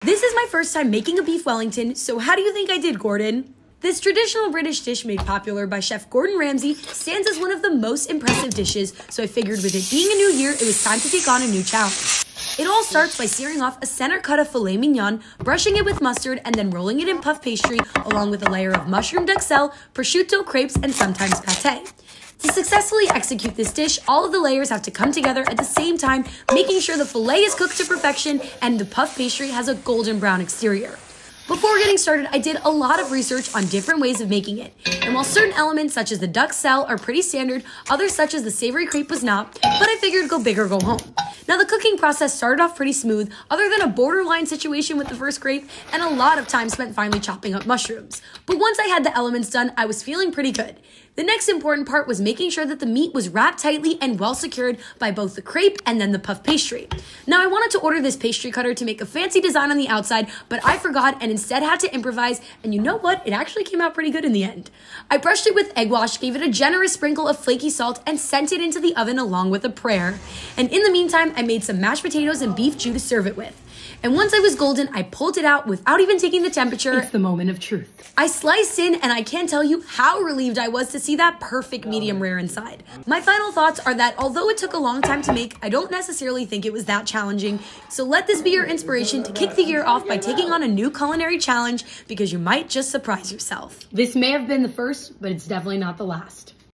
This is my first time making a beef Wellington, so how do you think I did, Gordon? This traditional British dish made popular by Chef Gordon Ramsay stands as one of the most impressive dishes, so I figured with it being a new year, it was time to take on a new challenge. It all starts by searing off a center cut of filet mignon, brushing it with mustard, and then rolling it in puff pastry, along with a layer of mushroom duxcelle, prosciutto, crepes, and sometimes pate. To successfully execute this dish, all of the layers have to come together at the same time, making sure the filet is cooked to perfection and the puff pastry has a golden brown exterior. Before getting started, I did a lot of research on different ways of making it. And while certain elements such as the duxcelle are pretty standard, others such as the savory crepe was not, but I figured go big or go home. Now the cooking process started off pretty smooth, other than a borderline situation with the first crepe and a lot of time spent finally chopping up mushrooms. But once I had the elements done, I was feeling pretty good. The next important part was making sure that the meat was wrapped tightly and well secured by both the crepe and then the puff pastry. Now I wanted to order this pastry cutter to make a fancy design on the outside, but I forgot and instead had to improvise, and you know what? It actually came out pretty good in the end. I brushed it with egg wash, gave it a generous sprinkle of flaky salt, and sent it into the oven along with a prayer. And in the meantime, I made some mashed potatoes and beef stew to serve it with. And once I was golden, I pulled it out without even taking the temperature. It's the moment of truth. I sliced in, and I can't tell you how relieved I was to see that perfect medium rare inside. My final thoughts are that although it took a long time to make, I don't necessarily think it was that challenging. So let this be your inspiration to kick the year off by taking on a new culinary challenge, because you might just surprise yourself. This may have been the first, but it's definitely not the last.